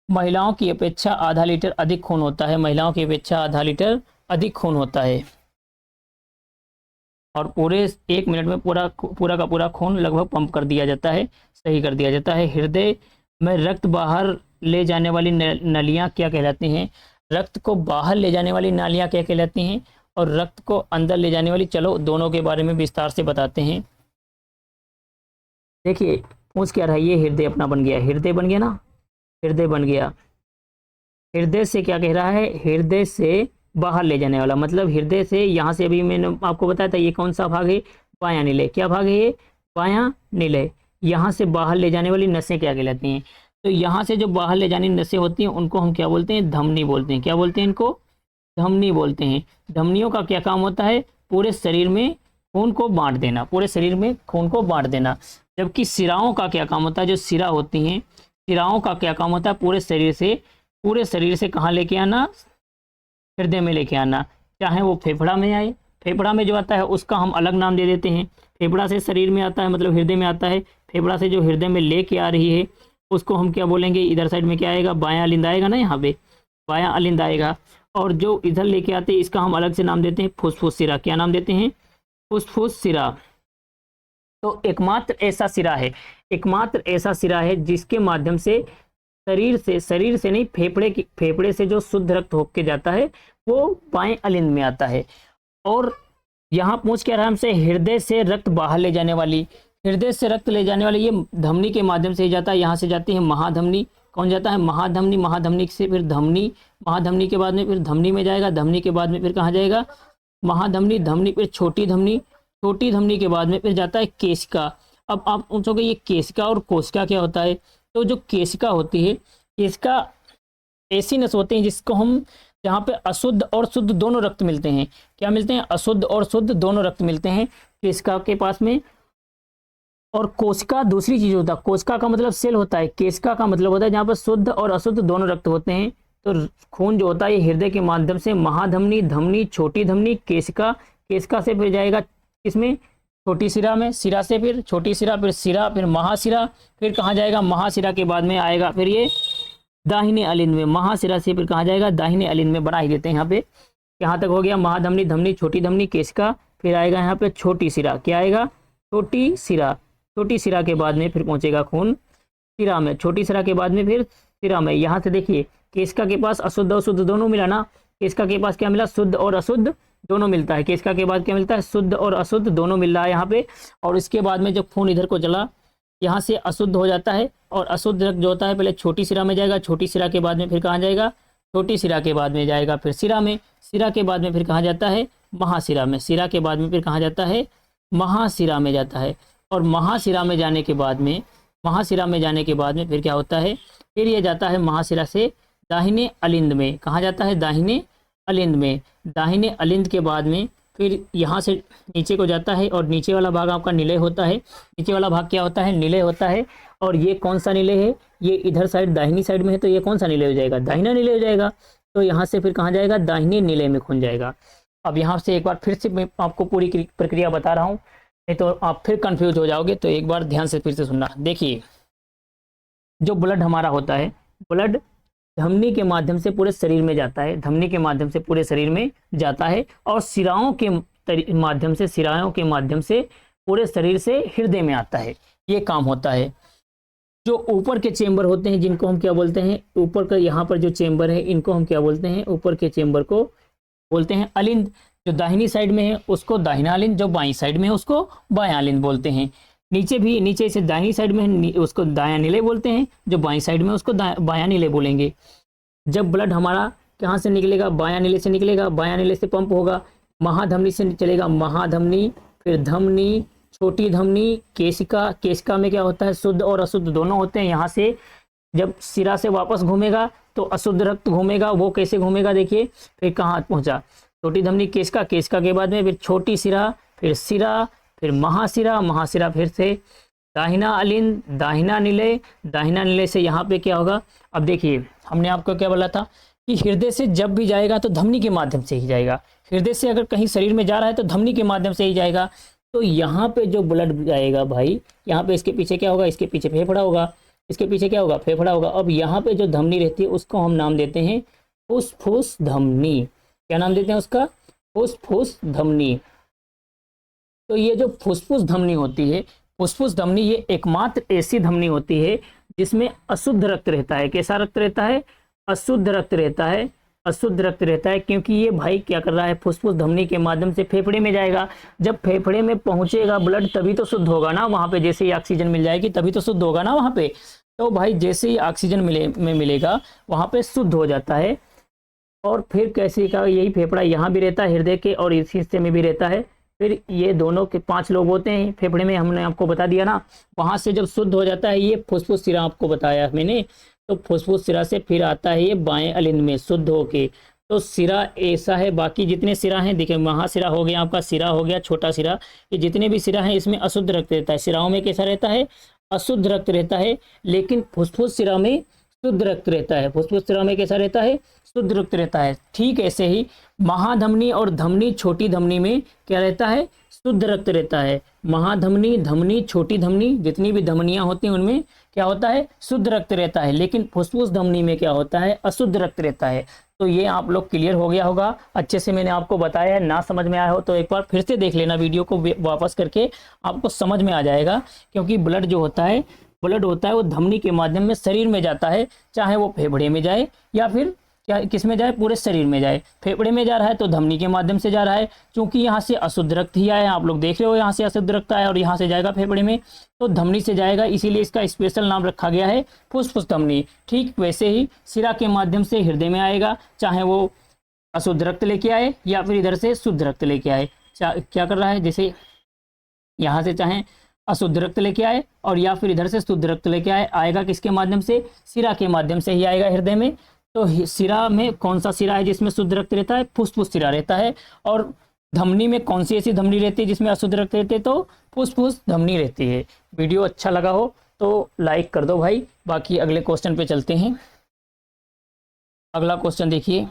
महिलाओं की अपेक्षा आधा लीटर अधिक खून होता है। महिलाओं की अपेक्षा आधा लीटर अधिक खून होता है। और पूरे 1 मिनट में पूरा का पूरा खून लगभग पंप कर दिया जाता है, सही कर दिया जाता है। हृदय में रक्त बाहर ले जाने वाली नलियां क्या कहलाती हैं। रक्त को बाहर ले जाने वाली नालियां क्या कहलाती हैं, और रक्त को अंदर ले जाने वाली, चलो दोनों के बारे में विस्तार से बताते हैं। देखिए पूछ क्या रहा है, ये हृदय अपना बन गया, हृदय बन गया ना, हृदय बन गया। हृदय से क्या कह रहा है, हृदय से बाहर ले जाने वाला, मतलब हृदय से यहाँ से, अभी मैंने आपको बताया था ये कौन सा भाग है, बायां निलय। क्या भाग है ये, बायां निलय। यहाँ से बाहर ले जाने वाली नसें क्या कहलाती हैं, तो यहाँ से जो बाहर ले जाने नसें होती हैं उनको हम क्या बोलते हैं, धमनी बोलते हैं। क्या बोलते हैं इनको, धमनी बोलते हैं। धमनियों का क्या काम होता है, पूरे शरीर में खून को बांट देना, पूरे शरीर में खून को बांट देना। जबकि शिराओं का क्या काम होता है, जो शिरा होती हैं, शिराओं का क्या काम होता है, पूरे शरीर से कहाँ लेके आना, हृदय में लेके आना। चाहे वो फेफड़ा में आए, फेफड़ा में जो आता है उसका हम अलग नाम दे देते हैं। फेफड़ा से शरीर में आता है मतलब हृदय में आता है, फेफड़ा से जो हृदय में लेके आ रही है उसको हम क्या बोलेंगे, इधर साइड में क्या आएगा, बायां अलिंद आएगा ना, यहाँ पे बायां अलिंद आएगा। और जो इधर लेके आते हैं इसका हम अलग से नाम देते हैं फुसफुस सिरा। क्या नाम देते हैं, फुसफुस सिरा। तो एकमात्र ऐसा सिरा है, एकमात्र ऐसा सिरा है जिसके माध्यम से शरीर से नहीं, फेफड़े से जो शुद्ध रक्त होके जाता है वो बाएं अलिंद में आता है। और यहाँ पूछ क्या रहा हमसे, हृदय से रक्त बाहर ले जाने वाली, हृदय से रक्त ले जाने वाली ये धमनी के माध्यम से ही जाता है। यहाँ से जाती है महाधमनी, कौन जाता है, महाधमनी, महाधमनी से फिर धमनी, महाधमनी के बाद में फिर धमनी में जाएगा, धमनी के बाद में फिर कहाँ जाएगा, महाधमनी, धमनी फिर छोटी धमनी, छोटी धमनी के बाद में फिर जाता है केशिका। अब आप पूछोगे ये केशिका और कोशिका क्या होता है, तो जो केशिका होती है, केशिका ऐसी नस होती है जिसको हम, जहाँ पे अशुद्ध और शुद्ध दोनों रक्त मिलते हैं। क्या मिलते हैं, अशुद्ध और शुद्ध दोनों रक्त मिलते हैं केशिका के पास में। और कोशिका दूसरी चीज होता है, कोशिका का मतलब सेल होता है, केशिका का मतलब होता है जहाँ पर शुद्ध और अशुद्ध दोनों रक्त होते हैं। तो खून जो होता है ये हृदय के माध्यम से महाधमनी, धमनी, छोटी धमनी, केशिका, केशिका से फिर जाएगा इसमें छोटी सिरा में, सिरा से फिर छोटी सिरा, फिर सिरा, फिर महासिरा, फिर कहाँ जाएगा, महासिरा के बाद में आएगा फिर ये दाहिने अलिंद में, महासिरा से फिर कहाँ जाएगा, दाहिने अलिंद में। बना ही देते हैं यहाँ पे, यहाँ तक हो गया महाधमनी, धमनी, छोटी धमनी, केशिका, फिर आएगा यहाँ पे छोटी सिरा। क्या आएगा, छोटी सिरा, छोटी सिरा के बाद में फिर पहुंचेगा खून सिरा में, छोटी सिरा के बाद में फिर सिरा में। यहाँ से देखिए केशिका के पास अशुद्ध और शुद्ध दोनों मिला ना, केशिका के पास क्या मिला, शुद्ध और अशुद्ध दोनों मिलता है। केशिका के बाद क्या मिलता है, शुद्ध और अशुद्ध दोनों मिल रहा है यहाँ पे। और इसके बाद में जब खून इधर को चला, यहाँ से अशुद्ध हो जाता है और अशुद्ध रक्त जो होता है पहले छोटी सिरा में जाएगा, छोटी सिरा के बाद में फिर कहाँ जाएगा, छोटी सिरा के बाद में जाएगा फिर सिरा में, सिरा के बाद में फिर कहाँ जाता है, महासिरा में, सिरा के बाद में फिर कहाँ जाता है, महासिरा में जाता है। और महासिरा में जाने के बाद में, महासिरा में जाने के बाद में फिर क्या होता है, फिर ये जाता है महासिरा से दाहिने अलिंद में। कहाँ जाता है, दाहिने अलिंद में। दाहिने अलिंद के बाद में फिर यहाँ से नीचे को जाता है और नीचे वाला भाग आपका निलय होता है। नीचे वाला भाग क्या होता है, निलय होता है। और ये कौन सा निलय है, ये इधर साइड दाहिनी साइड में है, तो ये कौन सा निलय हो जाएगा, दाहिना निलय हो जाएगा। तो यहाँ से फिर कहाँ जाएगा, दाहिने निलय में खुल जाएगा। अब यहाँ से एक बार फिर से मैं आपको पूरी प्रक्रिया बता रहा हूँ, नहीं तो आप फिर कंफ्यूज हो जाओगे। तो एक बार ध्यान से फिर से सुनना। देखिए जो ब्लड हमारा होता है, ब्लड धमनी के माध्यम से पूरे शरीर में जाता है, धमनी के माध्यम से पूरे शरीर में जाता है और सिराओं के माध्यम से, सिराओं के माध्यम से पूरे शरीर से हृदय में आता है। ये काम होता है। जो ऊपर के चेंबर होते हैं जिनको हम क्या बोलते हैं, ऊपर का यहाँ पर जो चेंबर है इनको हम क्या बोलते हैं, ऊपर के चेंबर को बोलते हैं अलिंद। जो दाहिनी साइड में है उसको दाहिना अलिंद, जो बाईं साइड में है उसको बायां अलिंद बोलते हैं। नीचे भी, नीचे से दाहिनी साइड में है उसको दायां निलय बोलते हैं, जो बाईं साइड में उसको बायां निलय बोलेंगे। जब ब्लड हमारा कहाँ से निकलेगा, बायां निलय से निकलेगा, बायां निलय से पंप होगा, महाधमनी से चलेगा, महाधमनी, फिर धमनी, छोटी धमनी, केशिका, केशिका में क्या होता है, शुद्ध और अशुद्ध दोनों होते हैं। यहाँ से जब सिरा से वापस घूमेगा तो अशुद्ध रक्त घूमेगा, वो कैसे घूमेगा देखिए, फिर कहाँ पहुँचा, छोटी धमनी, केशिका, केशिका के बाद में फिर छोटी सिरा, फिर सिरा, फिर महासिरा, महासिरा फिर से दाहिना अलिंद, दाहिना निलय, दाहिना निलय से यहाँ पे क्या होगा। अब देखिए हमने आपको क्या बोला था कि हृदय से जब भी जाएगा तो धमनी के माध्यम से ही जाएगा। हृदय से अगर कहीं शरीर में जा रहा है तो धमनी के माध्यम से ही जाएगा। तो यहाँ पे जो ब्लड जाएगा भाई, यहाँ पे इसके पीछे क्या होगा, इसके पीछे फेफड़ा होगा, इसके पीछे क्या होगा, फेफड़ा होगा। अब यहाँ पे जो धमनी रहती है उसको हम नाम देते हैं फुसफुस धमनी। क्या नाम देते हैं उसका, फुसफुस धमनी। तो ये जो फुसफुस धमनी होती है, फुसफुस धमनी ये एकमात्र ऐसी धमनी होती है जिसमें अशुद्ध रक्त रहता है। कैसा रक्त रहता है, अशुद्ध रक्त रहता है, अशुद्ध रक्त रहता है। क्योंकि ये भाई क्या कर रहा है, फुसफुस धमनी के माध्यम से फेफड़े में जाएगा। जब फेफड़े में पहुंचेगा ब्लड तभी तो शुद्ध होगा ना, वहाँ पे जैसे ही ऑक्सीजन मिल जाएगी तभी तो शुद्ध होगा ना वहाँ पे। तो भाई जैसे ही ऑक्सीजन मिलेगा वहाँ पे शुद्ध हो जाता है। और फिर कैसे का, यही फेफड़ा यहाँ भी रहता है हृदय के और इस हिस्से में भी रहता है। फिर ये दोनों के 5 लोग होते हैं फेफड़े में, हमने आपको बता दिया ना। वहाँ से जब शुद्ध हो जाता है, ये फुसफुस सिरा आपको बताया मैंने, तो फुसफुस सिरा से फिर आता है ये बाएं अलिंद में शुद्ध होके। तो सिरा ऐसा है, बाकी जितने सिरा हैं देखिए, महासिरा हो गया आपका, सिरा हो गया, छोटा सिरा, ये जितने भी सिरा हैं इसमें अशुद्ध रक्त रहता है। सिराओं में कैसा रहता है, अशुद्ध रक्त रहता है। लेकिन फुसफुस सिरा में शुद्ध रक्त रहता है। फुसफुस सिरा में कैसा रहता है, शुद्ध रक्त रहता है। ठीक ऐसे ही महाधमनी और धमनी, छोटी धमनी में क्या रहता है, शुद्ध रक्त रहता है। महाधमनी, धमनी, छोटी धमनी, जितनी भी धमनियां होती हैं उनमें क्या होता है, शुद्ध रक्त रहता है, लेकिन फुफ्फुस धमनी में क्या होता है, अशुद्ध रक्त रहता है। तो ये आप लोग क्लियर हो गया होगा, अच्छे से मैंने आपको बताया है। ना समझ में आया हो तो एक बार फिर से देख लेना वीडियो को, वापस करके आपको समझ में आ जाएगा। क्योंकि ब्लड जो होता है, ब्लड होता है वो धमनी के माध्यम में शरीर में जाता है, चाहे वो फेफड़े में जाए या फिर क्या किस में जाए, पूरे शरीर में जाए। फेफड़े में जा रहा है तो धमनी के माध्यम से जा रहा है, क्योंकि यहाँ से अशुद्ध रक्त ही आया, आप लोग देख रहे हो यहाँ से अशुद्ध रक्त आया और यहाँ से जाएगा फेफड़े में, तो धमनी से जाएगा, इसीलिए इसका स्पेशल नाम रखा गया है फुफ्फुस धमनी। ठीक वैसे ही शिरा के माध्यम से हृदय में आएगा, चाहे वो अशुद्ध रक्त लेके आए या फिर इधर से शुद्ध रक्त लेके आए। क्या कर रहा है, जैसे यहाँ से चाहे अशुद्ध रक्त लेके आए और या फिर इधर से शुद्ध रक्त लेके आए, आएगा किसके माध्यम से, शिरा के माध्यम से ही आएगा हृदय में। तो शिरा में कौन सा शिरा है जिसमें शुद्ध रक्त रहता है, फुफ्फुस शिरा रहता है। और धमनी में कौन सी ऐसी धमनी रहती है जिसमें अशुद्ध रक्त रहते, तो फुफ्फुस धमनी रहती है। वीडियो अच्छा लगा हो तो लाइक कर दो भाई। बाकी अगले क्वेश्चन पे चलते हैं। अगला क्वेश्चन देखिए,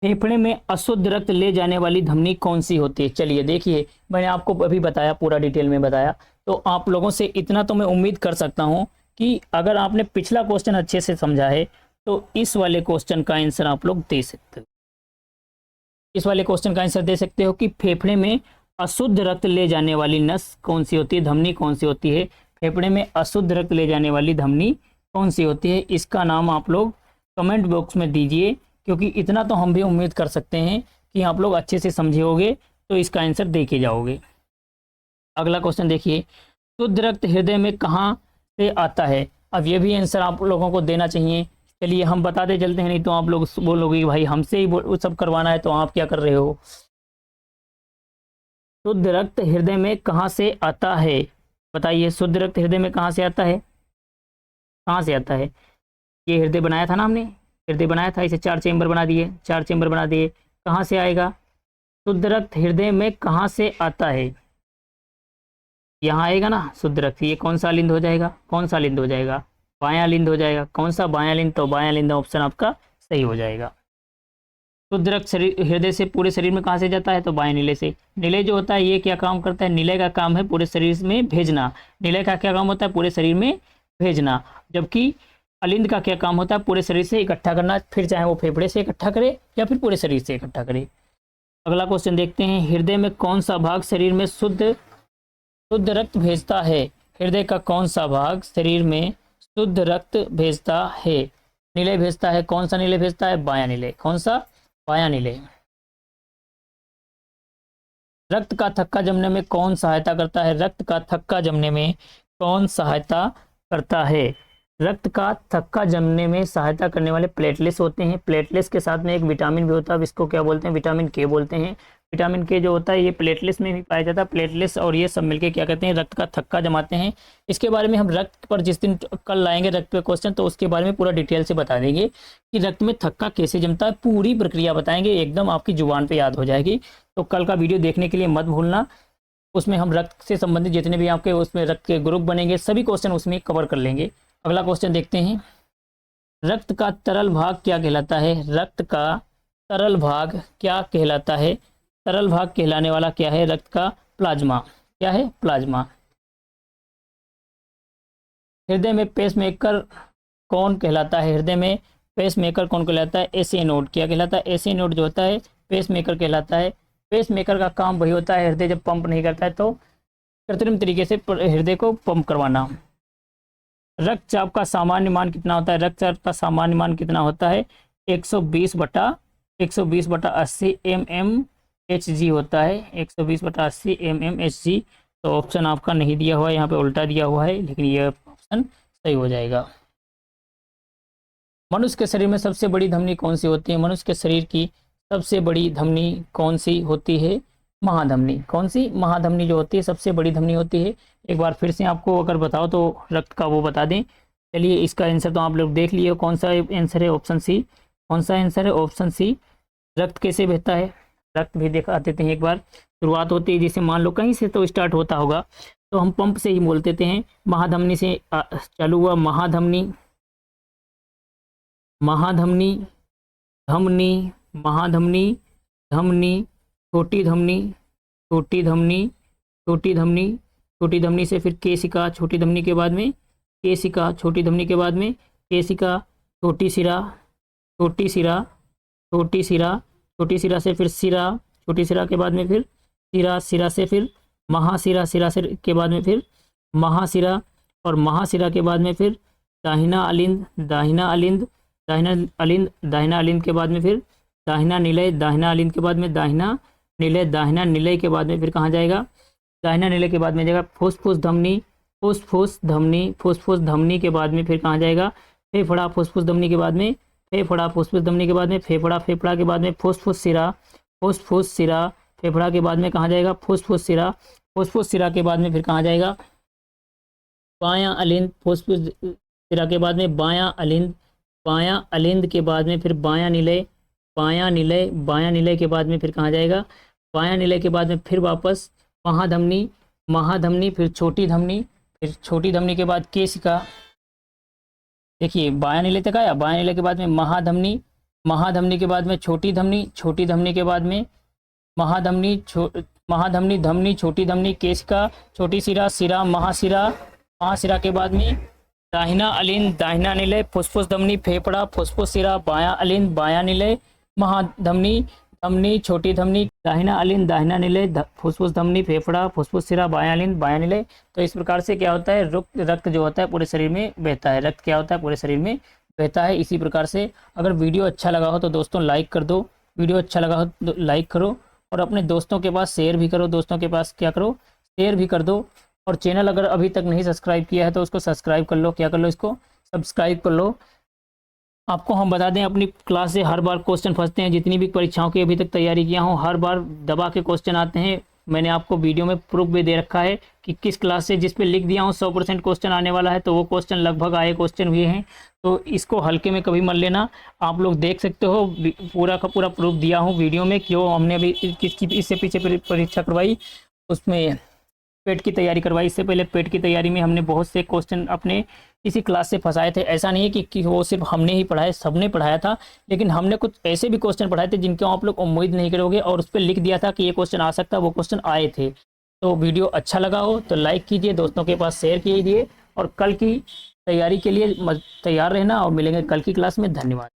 फेफड़े में अशुद्ध रक्त ले जाने वाली धमनी कौन सी होती है। चलिए देखिए, मैंने आपको अभी बताया, पूरा डिटेल में बताया, तो आप लोगों से इतना तो मैं उम्मीद कर सकता हूं कि अगर आपने पिछला क्वेश्चन अच्छे से समझा है तो इस वाले क्वेश्चन का आंसर आप लोग दे सकते हो। इस वाले क्वेश्चन का आंसर दे सकते हो कि फेफड़े में अशुद्ध रक्त ले जाने वाली नस कौन सी होती है, धमनी कौन सी होती है। फेफड़े में अशुद्ध रक्त ले जाने वाली धमनी कौन सी होती है, इसका नाम आप लोग कमेंट बॉक्स में दीजिए, क्योंकि इतना तो हम भी उम्मीद कर सकते हैं कि आप लोग अच्छे से समझे होगे तो इसका आंसर दे के जाओगे। अगला क्वेश्चन देखिए, शुद्ध रक्त हृदय में कहाँ से आता है। अब ये भी आंसर आप लोगों को देना चाहिए। चलिए हम बताते चलते हैं, नहीं तो आप लोग बोलोगे कि भाई हमसे ही वो सब करवाना है, तो आप क्या कर रहे हो। शुद्ध रक्त हृदय में कहाँ से आता है, बताइए। शुद्ध रक्त हृदय में कहाँ से आता है, कहाँ से आता है। ये हृदय बनाया था ना हमने, हृदय बनाया था, इसे 4 चेंबर बना दिए, 4 चेंबर बना दिए। कहाँ से आएगा शुद्ध रक्त हृदय में, कहाँ से आता है, यहाँ आएगा ना शुद्ध रक्त। ये कौन सा लिंद हो जाएगा, कौन सा लिंद हो जाएगा, बायां लिंद हो जाएगा। कौन सा, बायां लिंद, तो बायां लिंद ऑप्शन आपका सही हो जाएगा। शुद्ध रक्त शरीर हृदय से पूरे शरीर में कहाँ से जाता है, तो बाएं नीले से। नीले जो होता है ये क्या काम करता है, नीले का काम है पूरे शरीर में भेजना। नीले का क्या काम होता है, पूरे शरीर में भेजना। जबकि अलिंद का क्या काम होता है, पूरे शरीर से इकट्ठा करना, फिर चाहे वो फेफड़े से इकट्ठा करे या फिर पूरे शरीर से इकट्ठा करे। अगला क्वेश्चन देखते हैं, हृदय में कौन सा भाग शरीर में शुद्ध रक्त भेजता है। हृदय का कौन सा भाग शरीर में शुद्ध रक्त भेजता है, नीले भेजता है। कौन सा नीले भेजता है, बायां नीले। कौन सा, बायां नीले। रक्त का थक्का जमने में कौन सहायता करता है, रक्त का थक्का जमने में कौन सहायता करता है। रक्त का थक्का जमने में सहायता करने वाले प्लेटलेट्स होते हैं। प्लेटलेट्स के साथ में एक विटामिन भी होता है, इसको क्या बोलते हैं, विटामिन के बोलते हैं। विटामिन के जो होता है ये प्लेटलेट्स में भी पाया जाता है। प्लेटलेट्स और ये सब मिलके क्या कहते हैं, रक्त का थक्का जमाते हैं। इसके बारे में हम रक्त पर जिस दिन कल लाएंगे रक्त पे क्वेश्चन, तो उसके बारे में पूरा डिटेल से बता देंगे कि रक्त में थक्का कैसे जमता है, पूरी प्रक्रिया बताएंगे, एकदम आपकी जुबान पे याद हो जाएगी। तो कल का वीडियो देखने के लिए मत भूलना, उसमें हम रक्त से संबंधित जितने भी आपके उसमें रक्त के ग्रुप बनेंगे सभी क्वेश्चन उसमें कवर कर लेंगे। अगला क्वेश्चन देखते हैं, रक्त का तरल भाग क्या कहलाता है। रक्त का तरल भाग क्या कहलाता है, तरल भाग कहलाने वाला क्या है, रक्त का प्लाज्मा। क्या है, प्लाज्मा। हृदय में पेसमेकर कौन कहलाता है, हृदय में पेसमेकर कौन कहलाता है, एसी नोड। क्या कहलाता है, एसी नोड जो होता है पेसमेकर कहलाता है। पेसमेकर का काम वही होता है, हृदय जब पंप नहीं करता है तो कृत्रिम तरीके से हृदय को पंप करवाना। रक्तचाप का सामान्य मान कितना होता है, रक्तचाप का सामान्य मान कितना होता है, 120/80 mmHg होता है, 120/80 mmHg। तो ऑप्शन आपका नहीं दिया हुआ है, यहाँ पे उल्टा दिया हुआ है, लेकिन ये ऑप्शन सही हो जाएगा। मनुष्य के शरीर में सबसे बड़ी धमनी कौन सी होती है, मनुष्य के शरीर की सबसे बड़ी धमनी कौन सी होती है, महाधमनी। कौन सी, महाधमनी जो होती है सबसे बड़ी धमनी होती है। एक बार फिर से आपको अगर बताओ तो रक्त का वो बता दें। चलिए इसका आंसर तो आप लोग देख लिए, कौन सा आंसर है, ऑप्शन सी। कौन सा आंसर है, ऑप्शन सी। रक्त कैसे बहता है, रक्त भी दिखा देते हैं एक बार। शुरुआत होती है जैसे मान लो कहीं से तो स्टार्ट होता होगा, तो हम पंप से ही बोल देते हैं। महाधमनी से चालू हुआ, महाधमनी, महाधमनी, धमनी, महाधमनी, धमनी, छोटी धमनी, छोटी धमनी, छोटी धमनी, छोटी धमनी से फिर केशिका, छोटी धमनी के बाद में केशिका, छोटी धमनी के बाद में केशिका, छोटी सिरा, छोटी सिरा, छोटी सिरा, छोटी सिरा से फिर सिरा, छोटी सिरा के बाद में फिर सिरा, सिरा से फिर महासिरा, सिरा से के बाद में फिर महासिरा, और महासिरा के बाद में फिर दाहिना अलिंद, दाहिना अलिंद, दाहिना अलिंद, दाहिना अलिंद के बाद में फिर दाहिना निलय, दाहिना अलिंद के बाद में दाहिना निलय, दाहिना निलय के बाद में फिर कहाँ जाएगा, दाहिना निलय के बाद में जाएगा फुसफुस धमनी, फुसफुस धमनी, फुसफुस धमनी के बाद में फिर कहाँ जाएगा, फेफड़ा, फुसफुस धमनी के बाद में फेफड़ा, फुसफुस धमनी के बाद में फेफड़ा, फेफड़ा के बाद में फुसफुस सिरा, फुसफुस सिरा, फेफड़ा के बाद में कहाँ जाएगा, फुसफुस सिरा, फुसफुस सिरा के बाद में फिर कहाँ जाएगा, बायां अलिंद, फुसफुस सिरा के बाद में बायां अलिंद, बायां अलिंद के बाद में फिर बायां निलय, बायां निलय, बायां निलय के बाद में फिर कहाँ जाएगा, बायां निलय के बाद में फिर वापस महाधमनी, महाधमनी, फिर छोटी धमनी, फिर छोटी धमनी के बाद केशिका, देखिए बायां निलय तक आया, बायां निलय के बाद में महाधमनी, महाधमनी के बाद में छोटी धमनी, छोटी धमनी के बाद में महाधमनी, महाधमनी, धमनी, छोटी धमनी, केशिका, छोटी सिरा, सिरा, महासिरा, महासिरा के बाद में दाहिना अलिंद, दाहिना निलय, फुसफुस धमनी, फेफड़ा, फुसफुस सिरा, बायां अलिंद, बायां निलय, महाधमनी, धमनी, छोटी धमनी, दाहिना अलिंद, दाहिना निलय, फुसफुस धमनी, फेफड़ा, फुसफुस सिरा, बायां अलिंद, बायां निलय। तो इस प्रकार से क्या होता है, रक्त जो होता है पूरे शरीर में बहता है, रक्त क्या होता है पूरे शरीर में बहता है। इसी प्रकार से अगर वीडियो अच्छा लगा हो तो दोस्तों लाइक कर दो, वीडियो अच्छा लगा हो तो लाइक करो, और अपने दोस्तों के पास शेयर भी करो, दोस्तों के पास क्या करो, शेयर भी कर दो। और चैनल अगर अभी तक नहीं सब्सक्राइब किया है तो उसको सब्सक्राइब कर लो, क्या कर लो, इसको सब्सक्राइब कर लो। आपको हम बता दें, अपनी क्लास से हर बार क्वेश्चन फंसते हैं, जितनी भी परीक्षाओं की अभी तक तैयारी किया हूँ हर बार दबा के क्वेश्चन आते हैं। मैंने आपको वीडियो में प्रूफ भी दे रखा है कि किस क्लास से, जिस पे लिख दिया हूँ 100% क्वेश्चन आने वाला है, तो वो क्वेश्चन लगभग आए क्वेश्चन भी हैं। तो इसको हल्के में कभी मत लेना, आप लोग देख सकते हो पूरा का पूरा प्रूफ दिया हूँ वीडियो में, क्यों हमने अभी किसकी इससे पीछे परीक्षा करवाई, उसमें पेट की तैयारी करवाई। इससे पहले पेट की तैयारी में हमने बहुत से क्वेश्चन अपने इसी क्लास से फंसाए थे। ऐसा नहीं है कि वो सिर्फ हमने ही पढ़ाया, सबने पढ़ाया था, लेकिन हमने कुछ ऐसे भी क्वेश्चन पढ़ाए थे जिनके आप लोग उम्मीद नहीं करोगे, और उस पर लिख दिया था कि ये क्वेश्चन आ सकता है, वो क्वेश्चन आए थे। तो वीडियो अच्छा लगा हो तो लाइक कीजिए, दोस्तों के पास शेयर कीजिए, और कल की तैयारी के लिए तैयार रहना, और मिलेंगे कल की क्लास में। धन्यवाद।